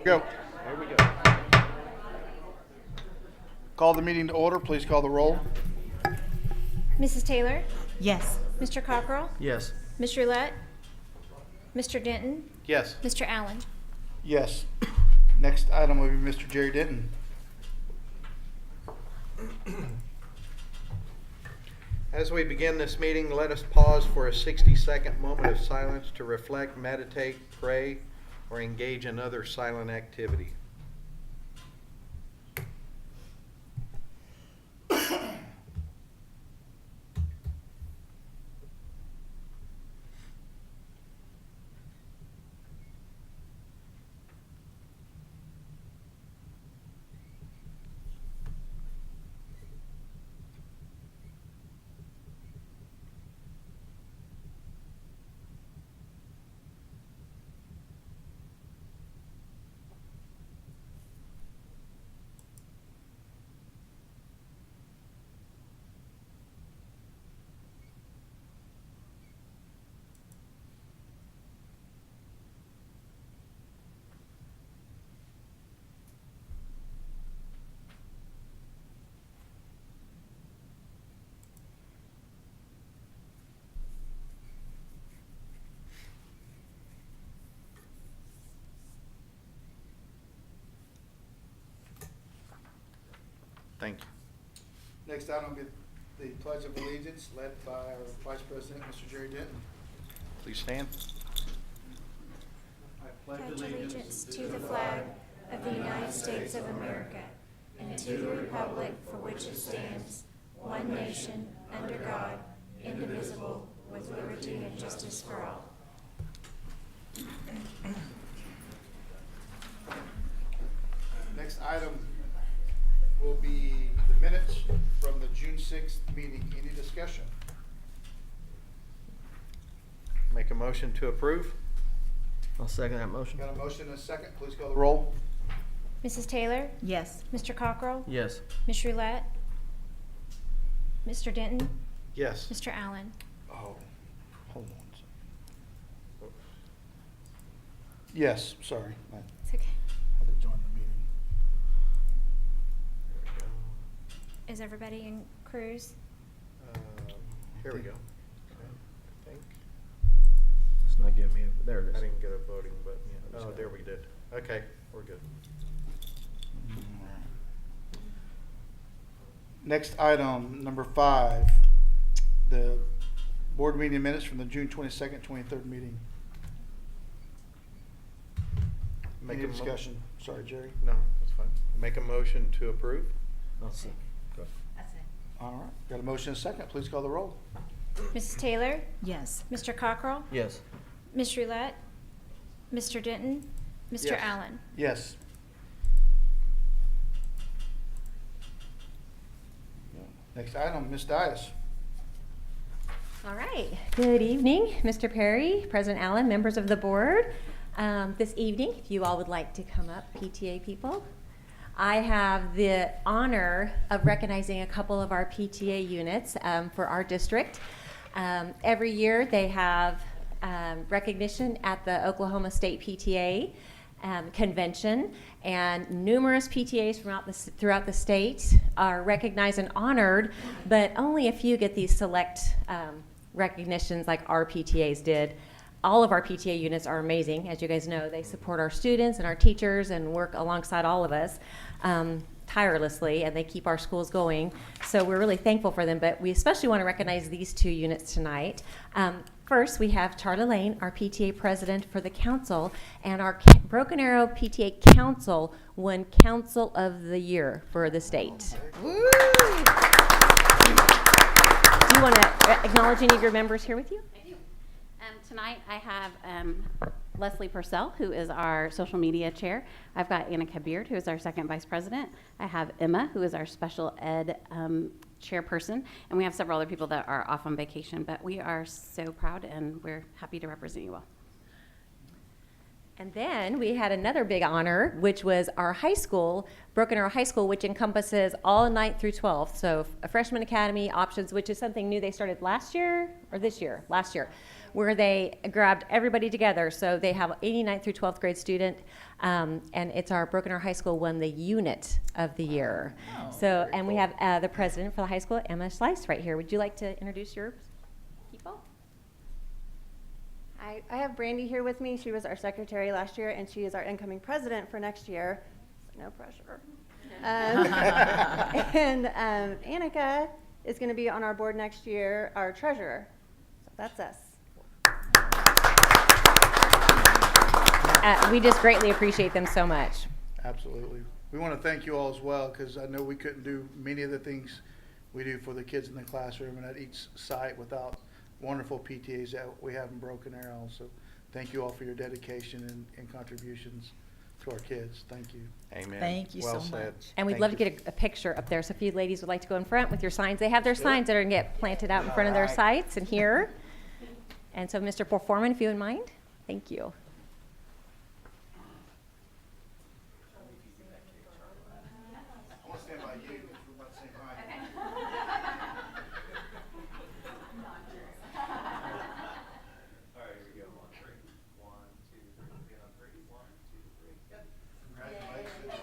Go. There we go. Call the meeting to order. Please call the roll. Mrs. Taylor? Yes. Mr. Cockrell? Yes. Ms. Roulette? Mr. Denton? Yes. Mr. Allen? Yes. Next item will be Mr. Jerry Denton. As we begin this meeting, let us pause for a 60-second moment of silence to reflect, meditate, pray, or engage in other silent activity. Thank you. Next item will be the Pledge of Allegiance led by our Vice President, Mr. Jerry Denton. Please stand. I Pledge allegiance to the flag of the United States of America and to the republic for which it stands, one nation, under God, indivisible, with liberty and justice for all. Next item will be the minutes from the June 6th meeting. Any discussion? Make a motion to approve. I'll second that motion. Got a motion and a second. Please call the roll. Mrs. Taylor? Yes. Mr. Cockrell? Yes. Ms. Roulette? Mr. Denton? Yes. Mr. Allen? Oh, hold on. Yes, sorry. I It's okay. had to join the meeting. Is everybody in cruise? Here we go. I think. It's not giving me. There it is. I didn't get a voting button yet. Oh, there we did. Okay, we're good. Next item, number 5, the board meeting minutes from the June 22nd, 23rd meeting. Make Any a mo- discussion? Sorry, Jerry. No, that's fine. Make a motion to approve. I'll see. Go. All right, got a motion and a second. Please call the roll. Mrs. Taylor? Yes. Mr. Cockrell? Yes. Ms. Roulette? Mr. Denton? Mr. Yes. Allen? Yes. Next item, Ms. Dias. All right. Good evening, Mr. Perry, President Allen, members of the board. This evening, if you all would like to come up, PTA people, I have the honor of recognizing a couple of our PTA units for our district. Every year, they have recognition at the Oklahoma State PTA convention, and numerous PTAs throughout the state are recognized and honored, but only a few get these select recognitions like our PTAs did. All of our PTA units are amazing. As you guys know, they support our students and our teachers and work alongside all of us tirelessly, and they keep our schools going. So we're really thankful for them, but we especially want to recognize these two units tonight. First, we have Charlie Lane, our PTA president for the council, and our Broken Arrow PTA council won Council of the Year for the state. Do you want to acknowledge any of your members here with you? I do. Tonight I have Leslie Purcell, who is our social media chair. I've got Anna Kabir, who is our second vice president. I have Emma, who is our special ed chairperson, and we have several other people that are off on vacation, but we are so proud and we're happy to represent you all. And then we had another big honor, which was our high school, Broken Arrow High School, which encompasses all 9th through 12th. So a freshman academy options, which is something new they started last year or this year? Last year. where they grabbed everybody together. So they have 89th through 12th grade student, and it's our Broken Arrow High School won the unit of the year. So, and we have the president for the high school, Emma Slice, right here. Would you like to introduce your people? I have Brandy here with me. She was our secretary last year, and she is our incoming president for next year. So no pressure. And Annika is going to be on our board next year, our treasurer. So that's us. We just greatly appreciate them so much. Absolutely. We want to thank you all as well, because I know we couldn't do many of the things we do for the kids in the classroom and at each site without wonderful PTAs that we have in Broken Arrow. So thank you all for your dedication and contributions to our kids. Thank you. Amen. Thank you Well so said. much. And we'd Thank love you. to get a picture up there. So if you ladies would like to go in front with your signs, they have their signs that are going to get planted out in front of their Alright. sites and here. And so Mr. Foreman, if you wouldn't mind, thank you. I want to stand by you because we're about the same height. All right, here we go. 1, 3. 1, 2, 3. Again on 3. 1, 2, 3. Yep. Congratulations.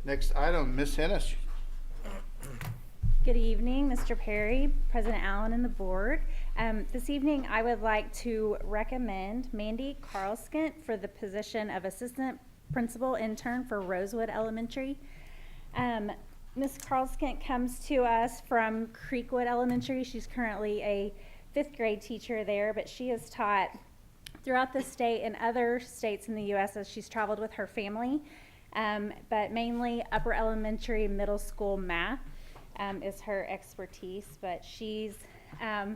Next item, Ms. Hennis. Good evening, Mr. Perry, President Allen, and the board. This evening, I would like to recommend Mandy Carlskent for the position of Assistant Principal Intern for Rosewood Elementary. Ms. Carlskent comes to us from Creekwood Elementary. She's currently a 5th grade teacher there, but she has taught throughout the state and other states in the U.S. as she's traveled with her family. But mainly upper elementary, middle school math is her expertise. But she's a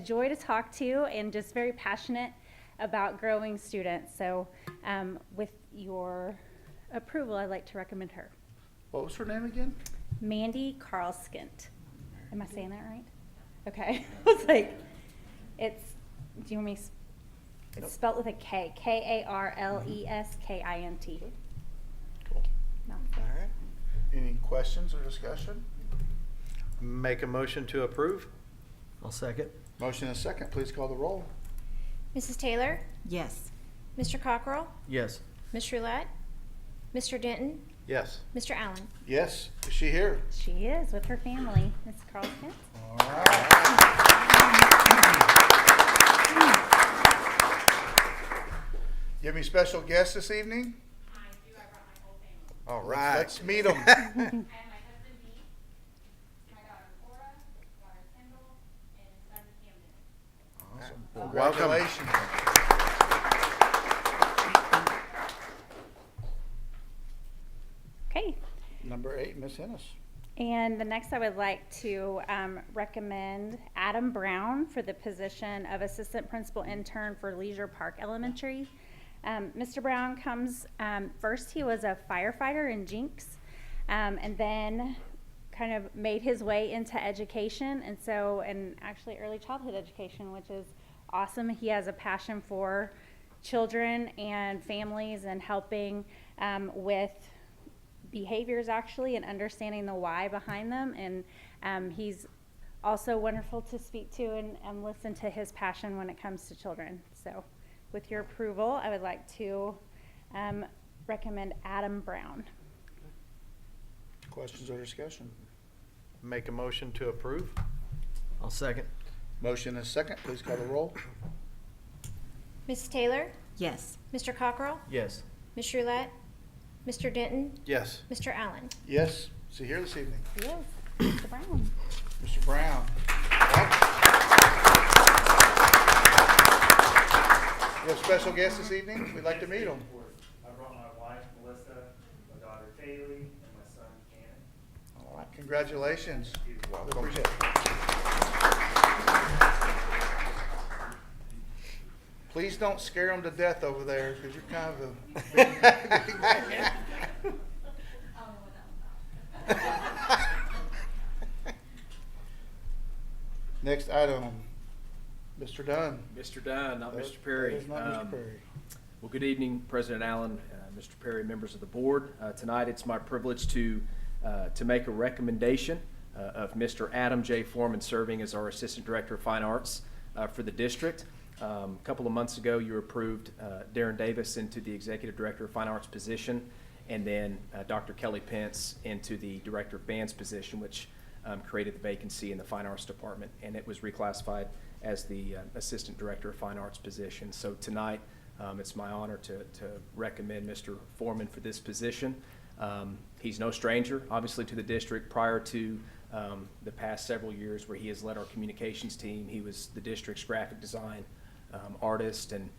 joy to talk to and just very passionate about growing students. So with your approval, I'd like to recommend her. What was her name again? Mandy Carlskent. Am I saying that right? Okay. I was like, do you want me, it's spelled with a K. Karleskint. Cool. No. All right. Any questions or discussion? Make a motion to approve. I'll second. Motion and a second. Please call the roll. Mrs. Taylor? Yes. Mr. Cockrell? Yes. Ms. Roulette? Mr. Denton? Yes. Mr. Allen? Yes. Is she here? She is with her family, Ms. Carlskent. All right. You have any special guests this evening? I do. I brought my whole family. All right. Let's meet them. I have my husband, Pete, my daughter, Cora, daughter, Kendall, and son, Camden. Awesome. Well, welcome. Congratulations. Okay. Number 8, Ms. Hennis. And the next, I would like to recommend Adam Brown for the position of Assistant Principal Intern for Leisure Park Elementary. Mr. Brown comes, first he was a firefighter in Jinx, and then kind of made his way into education, and actually early childhood education, which is awesome. He has a passion for children and families and helping with behaviors actually and understanding the why behind them, and he's also wonderful to speak to and listen to his passion when it comes to children. So with your approval, I would like to recommend Adam Brown. Questions or discussion? Make a motion to approve. I'll second. Motion and a second. Please call the roll. Mrs. Taylor? Yes. Mr. Cockrell? Yes. Ms. Roulette? Mr. Denton? Yes. Mr. Allen? Yes. Is he here this evening? Yes, Mr. Brown. Mr. Brown. We have special guests this evening. We'd like to meet them. I brought my wife, Melissa, my daughter, Kaylee, and my son, Cannon. All right. Congratulations. Welcome. Appreciate it. Please don't scare them to death over there, because you're kind of a big man. Next item, Mr. Dunn. Mr. Dunn, not That- Mr. Perry. that is not Mr. Perry. Well, good evening, President Allen, Mr. Perry, members of the board. Tonight, it's my privilege to make a recommendation of Mr. Adam J. Foreman serving as our Assistant Director of Fine Arts for the district. A couple of months ago, you approved Darren Davis into the Executive Director of Fine Arts position, and then Dr. Kelly Pence into the Director of Bands position, which created the vacancy in the Fine Arts Department, and it was reclassified as the Assistant Director of Fine Arts position. So tonight, it's my honor to recommend Mr. Foreman for this position. He's no stranger, obviously, to the district. Prior to the past several years where he has led our communications team, he was the district's graphic design artist, and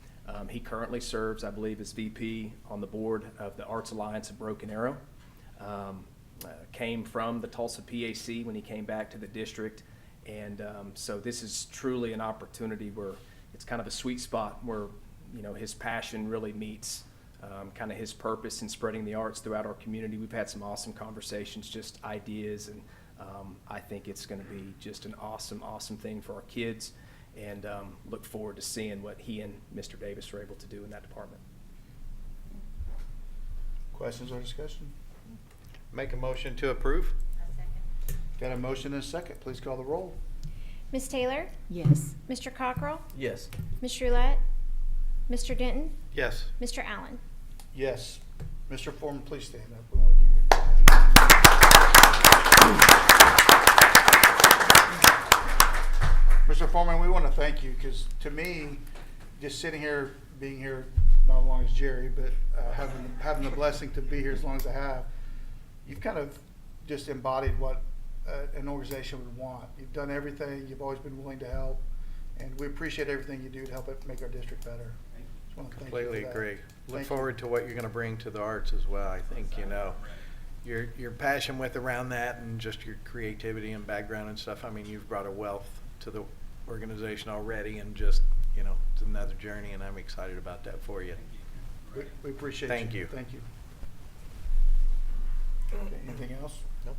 he currently serves, I believe, as VP on the board of the Arts Alliance of Broken Arrow. Came from the Tulsa PAC when he came back to the district, and so this is truly an opportunity where it's kind of a sweet spot where, you know, his passion really meets kind of his purpose in spreading the arts throughout our community. We've had some awesome conversations, just ideas, and I think it's going to be just an awesome thing for our kids, and look forward to seeing what he and Mr. Davis are able to do in that department. Questions or discussion? Make a motion to approve. Got a motion and a second. Please call the roll. Ms. Taylor? Yes. Mr. Cockrell? Yes. Ms. Roulette? Mr. Denton? Yes. Mr. Allen? Yes. Mr. Foreman, please stand up. We want to give you. Mr. Foreman, we want to thank you because to me, just sitting here, being here not as long as Jerry, but having the blessing to be here as long as I have, you've kind of just embodied what an organization would want. You've done everything. You've always been willing to help, and we appreciate everything you do to help it make our district better. Just want to thank you for Completely that. agree. Look Thank forward to what you're going to bring to the arts as well. I think, you know, your passion with around that and just your creativity and background and stuff. I mean, you've brought a wealth to the organization already, and just, you know, it's another journey, and I'm excited about that for you. We appreciate Thank you. Thank you. Okay, anything else? Nope.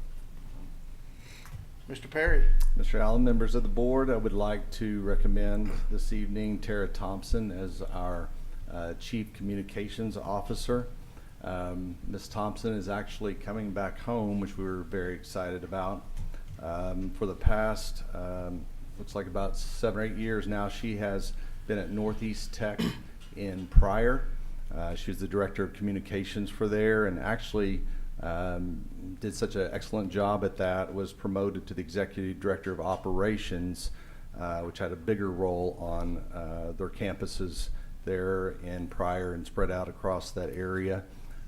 Mr. Perry. Mr. Allen, members of the board, I would like to recommend this evening Tara Thompson as our Chief Communications Officer. Ms. Thompson is actually coming back home, which we were very excited about. For the past, looks like about 7 or 8 years now, she has been at Northeast Tech in Pryor. She was the Director of Communications for there, and actually did such an excellent job at that, was promoted to the Executive Director of Operations, which had a bigger role on their campuses there in Pryor and spread out across that area.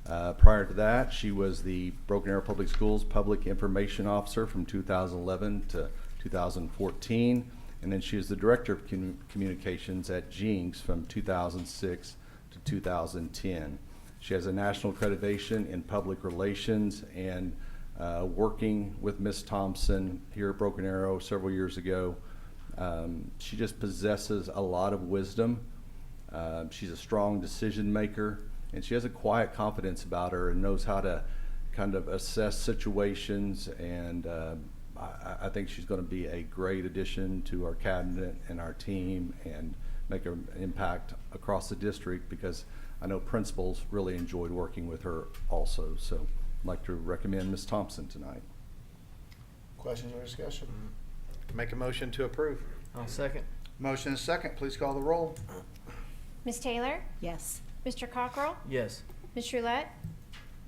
Prior to that, she was the Broken Arrow Public Schools Public Information Officer from 2011 to 2014, and then she was the Director of Communications at Jinx from 2006 to 2010. She has a national accreditation in public relations, and working with Ms. Thompson here at Broken Arrow several years ago, she just possesses a lot of wisdom. She's a strong decision maker, and she has a quiet confidence about her and knows how to kind of assess situations, and I think she's going to be a great addition to our cabinet and our team and make an impact across the district, because I know principals really enjoyed working with her also. So I'd like to recommend Ms. Thompson tonight. Questions or discussion? Make a motion to approve. I'll second. Motion and second. Please call the roll. Ms. Taylor? Yes. Mr. Cockrell? Yes. Ms. Roulette?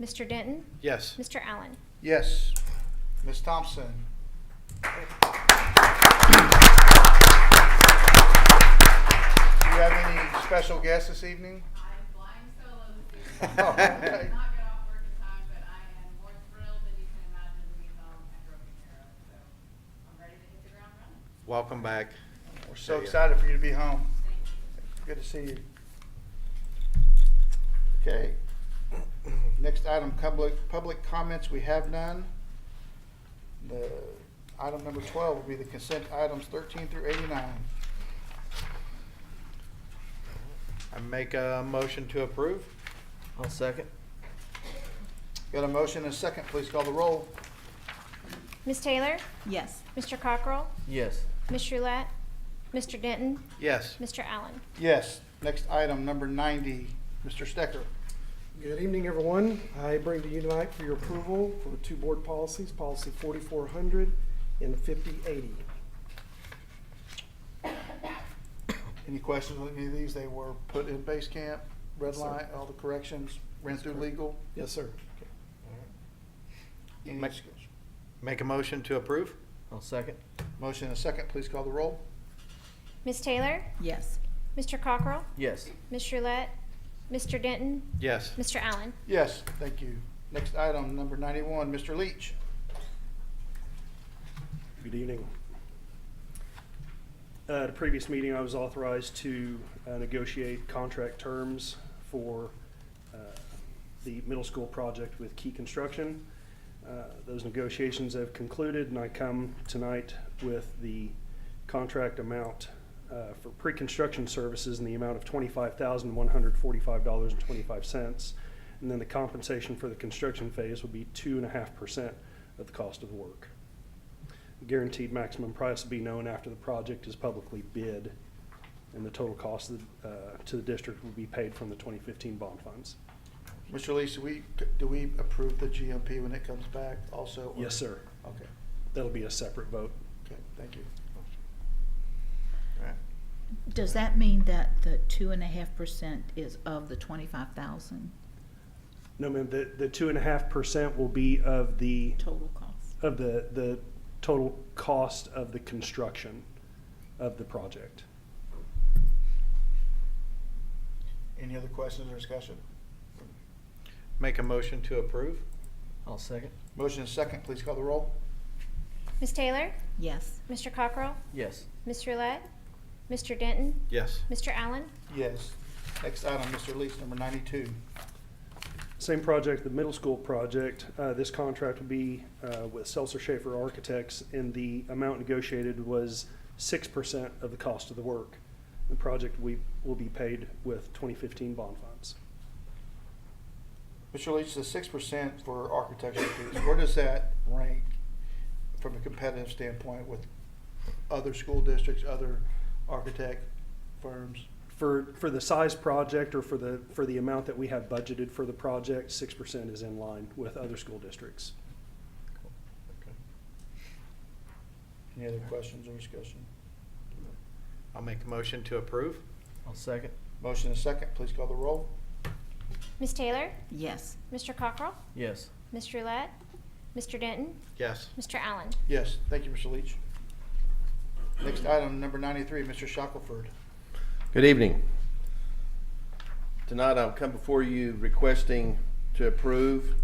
Mr. Denton? Yes. Mr. Allen? Yes. Ms. Thompson. Do you have any special guests this evening? I'm flying solo this evening. Oh, okay. I did not get off work in time, but I am more thrilled than you can imagine to be home at Broken Arrow. So I'm ready to hit the ground running. Welcome back. We're so excited for you to be home. Good to see you. Okay. Next item, public comments. We have none. The item number 12 will be the consent items 13 through 89. I make a motion to approve. I'll second. Got a motion and a second. Please call the roll. Ms. Taylor? Yes. Mr. Cockrell? Yes. Ms. Roulette, Mr. Denton, Yes. Mr. Allen. Yes. Next item, number 90, Mr. Stecker. Good evening, everyone. I bring to you tonight for your approval for two board policies, policy 4400 and 5080. Any questions on any of these? They were put in base camp, red Yes, sir. line, all the corrections, ran through legal. Yes, sir. Any Make- discussion? Make a motion to approve? I'll second. Motion and a second, please call the roll. Ms. Taylor, Yes. Mr. Cockrell, Yes. Ms. Roulette, Mr. Denton, Yes. Mr. Allen. Yes, thank you. Next item, number 91, Mr. Leach. Good evening. At a previous meeting, I was authorized to negotiate contract terms for the middle school project with Key Construction. Those negotiations have concluded, and I come tonight with the contract amount for pre-construction services in the amount of $25,145.25. And then the compensation for the construction phase will be 2.5% of the cost of the work. Guaranteed maximum price will be known after the project is publicly bid, and the total cost to the district will be paid from the 2015 bond funds. Mr. Leach, do we approve the GMP when it comes back also? or- Yes, sir. Okay, That'll be a separate vote. okay, thank you. All right. Does that mean that the 2.5% is of the 25,000 No, ma'am, the 2.5% will be of the total cost? the total cost of the construction of the project. Any other questions or discussion? Make a motion to approve? I'll second. Motion and second, please call the roll. Ms. Taylor, Yes. Mr. Cockrell, Yes. Ms. Roulette, Mr. Denton, Yes. Mr. Allen. Yes. Next item, Mr. Leach, number 92. Same project, the middle school project. This contract will be with Seltzer Schaefer Architects, and the amount negotiated was 6% of the cost of the work. The project will be paid with 2015 bond funds. Mr. Leach, the 6% for architecture fees, where does that rank from a competitive standpoint with other school districts, other architect firms? For the size project, or for the amount that we have budgeted for the project, 6% is in line with other school districts. Any other questions or discussion? I'll make a motion to approve? I'll second. Motion and second, please call the roll. Ms. Taylor, Yes. Mr. Cockrell, Yes. Ms. Roulette, Mr. Denton, Yes. Mr. Allen. Yes, thank you, Mr. Leach. Next item, number 93, Mr. Shackelford. Good evening. Tonight I'll come before you requesting to approve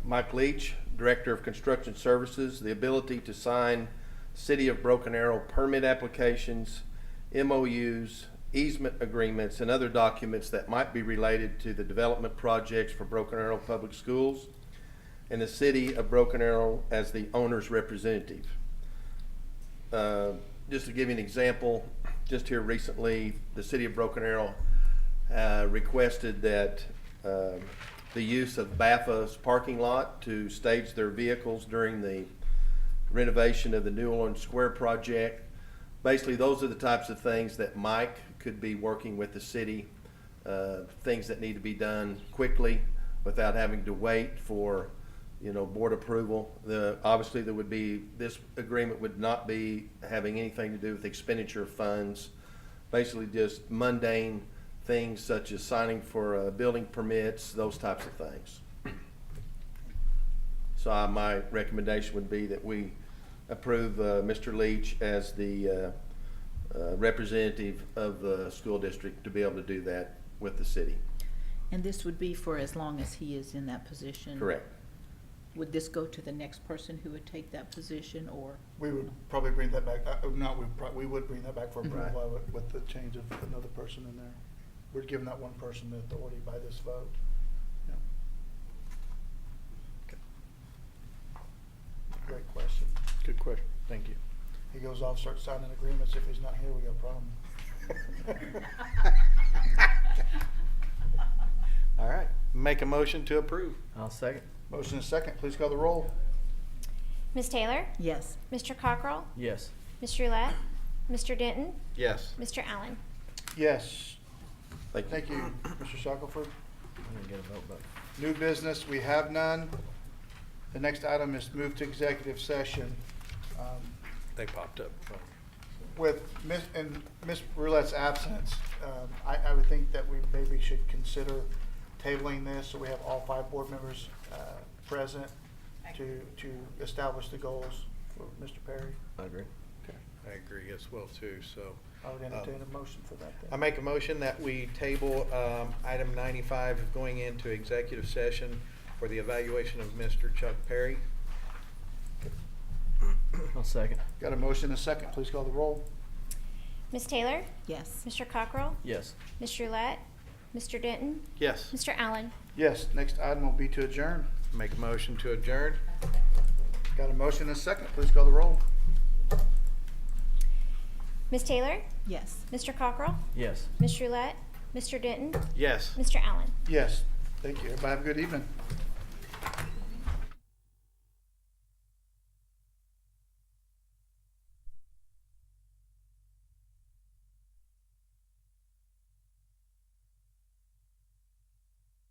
Mike Leach, Director of Construction Services, the ability to sign City of Broken Arrow permit applications, MOUs, easement agreements, and other documents that might be related to the development projects for Broken Arrow Public Schools and the City of Broken Arrow as the owner's representative. Just to give you an example, just here recently, the City of Broken Arrow requested that the use of BAFA's parking lot to stage their vehicles during the renovation of the New Orleans Square project. Basically, those are the types of things that Mike could be working with the city, things that need to be done quickly without having to wait for, board approval. Obviously, this agreement would not be having anything to do with expenditure of funds, basically just mundane things such as signing for building permits, those types of things. So my recommendation would be that we approve Mr. Leach as the representative of the school district to be able to do that with the city. And this would be for as long as he is in that position? Correct. Would this go to the next person who would take that position, or? We would probably bring that back, we would bring that back for approval with the change of another person in there. We're giving that one person the authority by this vote. Yeah. Great question. Good question. Thank you. He goes off, starts signing agreements. If he's not here, we got a problem. All right. Make a motion to approve? I'll second. Motion is second. Please call the roll. Ms. Taylor, Yes. Mr. Cockrell, Yes. Mr. Roulette, Mr. Denton, Yes. Mr. Allen. Yes. Thank you. Thank you, Mr. Shackelford. I didn't get a vote, but. New business, we have none. The next item is move to executive session. They popped up. With Ms. Roulette's absence, I would think that we maybe should consider tabling this so we have all 5 board members present to establish the goals for Mr. Perry. I agree. Okay. I agree as well too, so. I would entertain a motion for that then. I make a motion that we table item 95 of going into executive session for the evaluation of Mr. Chuck Perry. I'll second. Got a motion and a second. Please call the roll. Ms. Taylor, Yes. Mr. Cockrell, Yes. Mr. Roulette, Mr. Denton, Yes. Mr. Allen. Yes, next item will be to adjourn. Make a motion to adjourn. Got a motion and a second. Please call the roll. Ms. Taylor, Yes. Mr. Cockrell, Yes. Ms. Roulette, Mr. Denton, Yes. Mr. Allen. Yes, thank you. Everybody have a good evening.